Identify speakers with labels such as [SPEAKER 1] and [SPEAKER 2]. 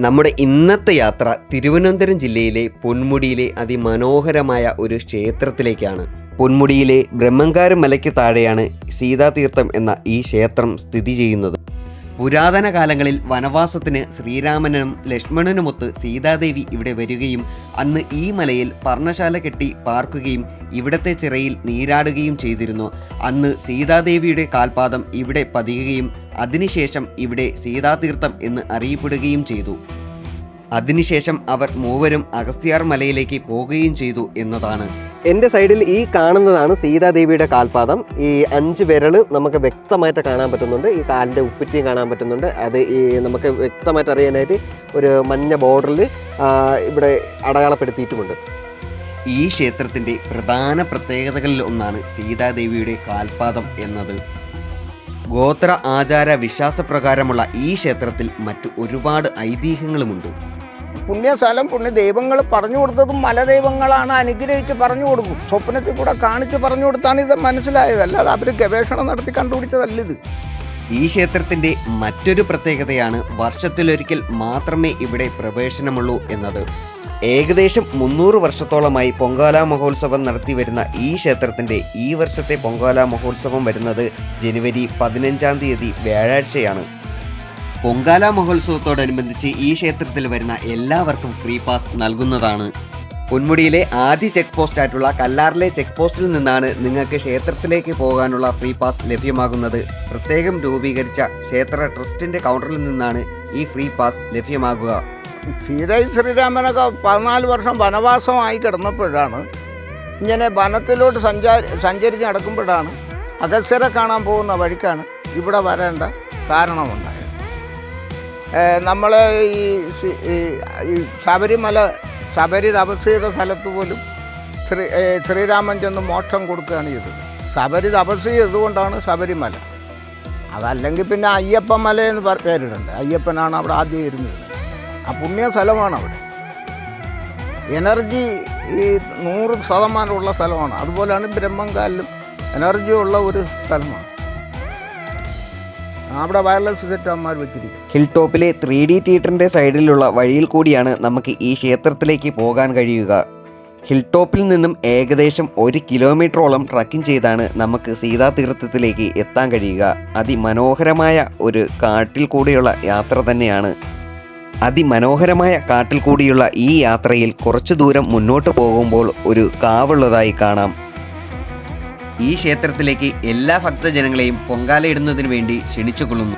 [SPEAKER 1] നമ്മുടെ ഇന്നത്തെ യാത്ര തിരുവനന്തപുരം ജില്ലയിലെ പൊന്മുടിയിലെ അതിമനോഹരമായ ഒരു ക്ഷേത്രത്തിലേക്കാണ്. പൊന്മുടിയിലെ ബ്രഹ്മങ്കാര മലയ്ക്ക് താഴെയാണ് സീതാതീർത്ഥം എന്ന ഈ ക്ഷേത്രം സ്ഥിതി ചെയ്യുന്നത്. പുരാതന കാലങ്ങളിൽ വനവാസത്തിന് ശ്രീരാമനും ലക്ഷ്മണനുമൊത്ത് സീതാദേവി ഇവിടെ വരികയും അന്ന് ഈ മലയിൽ പർണശാല കെട്ടി പാർക്കുകയും ഇവിടത്തെ ചിറയിൽ നീരാടുകയും ചെയ്തിരുന്നു. അന്ന് സീതാദേവിയുടെ കാൽപാദം ഇവിടെ പതിയുകയും അതിനുശേഷം ഇവിടെ സീതാതീർത്ഥം എന്ന് അറിയപ്പെടുകയും ചെയ്തു. അതിനുശേഷം അവർ മൂവരും അഗസ്ത്യാർ മലയിലേക്ക് പോവുകയും ചെയ്തു എന്നതാണ്. എൻ്റെ സൈഡിൽ ഈ കാണുന്നതാണ് സീതാദേവിയുടെ കാൽപാദം. ഈ 5 വിരല് നമുക്ക് വ്യക്തമായിട്ട് കാണാൻ പറ്റുന്നുണ്ട്. ഈ കാലിൻ്റെ ഉപ്പറ്റിയും കാണാൻ പറ്റുന്നുണ്ട്. അത് ഈ നമുക്ക് വ്യക്തമായിട്ട് അറിയാനായിട്ട് ഒരു മഞ്ഞ ബോർഡറിൽ ഇവിടെ അടയാളപ്പെടുത്തിയിട്ടുമുണ്ട്. ഈ ക്ഷേത്രത്തിൻ്റെ പ്രധാന പ്രത്യേകതകളിൽ ഒന്നാണ് സീതാദേവിയുടെ കാൽപാദം എന്നത്. ഗോത്ര ആചാര വിശ്വാസപ്രകാരമുള്ള ഈ ക്ഷേത്രത്തിൽ മറ്റു ഒരുപാട് ഐതിഹ്യങ്ങളുമുണ്ട്.
[SPEAKER 2] പുണ്യസ്ഥലം പുണ്യദൈവങ്ങൾ പറഞ്ഞു കൊടുത്തതും മലദൈവങ്ങളാണ് അനുഗ്രഹിച്ച് പറഞ്ഞു കൊടുക്കും. സ്വപ്നത്തിൽ കൂടെ കാണിച്ച് പറഞ്ഞു കൊടുത്താണ് ഇത് മനസ്സിലായത്. അല്ലാതെ അവർ ഗവേഷണം നടത്തി കണ്ടുപിടിച്ചതല്ല ഇത്.
[SPEAKER 1] ഈ ക്ഷേത്രത്തിൻ്റെ മറ്റൊരു പ്രത്യേകതയാണ് വർഷത്തിലൊരിക്കൽ മാത്രമേ ഇവിടെ പ്രവേശനമുള്ളൂ എന്നത്. ഏകദേശം 300 വർഷത്തോളമായി പൊങ്കാല മഹോത്സവം നടത്തി വരുന്ന ഈ ക്ഷേത്രത്തിൻ്റെ ഈ വർഷത്തെ പൊങ്കാല മഹോത്സവം വരുന്നത് ജനുവരി 15-ാം തീയതി വ്യാഴാഴ്ചയാണ്. പൊങ്കാല മഹോത്സവത്തോടനുബന്ധിച്ച് ഈ ക്ഷേത്രത്തിൽ വരുന്ന എല്ലാവർക്കും ഫ്രീ പാസ് നൽകുന്നതാണ്. പൊന്മുടിയിലെ ആദ്യ ചെക്ക് പോസ്റ്റ് ആയിട്ടുള്ള കല്ലാറിലെ ചെക്ക് പോസ്റ്റിൽ നിന്നാണ് നിങ്ങൾക്ക് ക്ഷേത്രത്തിലേക്ക് പോകാനുള്ള ഫ്രീ പാസ് ലഭ്യമാകുന്നത്. പ്രത്യേകം രൂപീകരിച്ച ക്ഷേത്ര ട്രസ്റ്റിൻ്റെ കൗണ്ടറിൽ നിന്നാണ് ഈ ഫ്രീ പാസ് ലഭ്യമാകുക.
[SPEAKER 2] സീതയും ശ്രീരാമനൊക്കെ 14 വർഷം വനവാസമായി കിടന്നപ്പോഴാണ് ഇങ്ങനെ വനത്തിലോട്ട് സഞ്ചരിച്ച് നടക്കുമ്പോഴാണ് അഗസ്ത്യരെ കാണാൻ പോകുന്ന വഴിക്കാണ് ഇവിടെ വരേണ്ട കാരണമുണ്ടായത്. നമ്മൾ ഈ ശബരി തപസ് ചെയ്ത സ്ഥലത്ത് പോലും ശ്രീരാമൻ ചെന്ന് മോക്ഷം കൊടുക്കുകയാണ് ചെയ്തത്. ശബരി തപസ് ചെയ്തുകൊണ്ടാണ് ശബരിമല. അതല്ലെങ്കിൽ പിന്നെ അയ്യപ്പൻ മല എന്ന് പേരിടുന്നുണ്ട്. അയ്യപ്പനാണ് അവിടെ ആദ്യം ഇരുന്നത്. ആ പുണ്യ സ്ഥലമാണ് അവിടെ. എനർജി ഈ 100% ഉള്ള സ്ഥലമാണ്. അതുപോലെയാണ് ബ്രഹ്മങ്കാലിലും എനർജി ഉള്ള ഒരു സ്ഥലമാണ്. അവിടെ വയർലെസ് സെറ്റ് അമ്മമാർ വെച്ചിരിക്കും.
[SPEAKER 1] ഹിൽ ടോപ്പിലെ 3D തിയേറ്ററിൻ്റെ സൈഡിലുള്ള വഴിയിൽ കൂടിയാണ് നമുക്ക് ഈ ക്ഷേത്രത്തിലേക്ക് പോകാൻ കഴിയുക. ഹിൽ ടോപ്പിൽ നിന്നും ഏകദേശം 1 കിലോമീറ്ററോളം ട്രക്കിംഗ് ചെയ്താണ് നമുക്ക് സീതാതീർത്ഥത്തിലേക്ക് എത്താൻ കഴിയുക. അതിമനോഹരമായ ഒരു കാട്ടിൽ കൂടിയുള്ള യാത്ര തന്നെയാണ്. അതിമനോഹരമായ കാട്ടിൽ കൂടിയുള്ള ഈ യാത്രയിൽ കുറച്ചു ദൂരം മുന്നോട്ട് പോകുമ്പോൾ ഒരു കാവുള്ളതായി കാണാം. ഈ ക്ഷേത്രത്തിലേക്ക് എല്ലാ ഭക്തജനങ്ങളെയും പൊങ്കാലയിടുന്നതിന് വേണ്ടി ക്ഷണിച്ചുകൊള്ളുന്നു.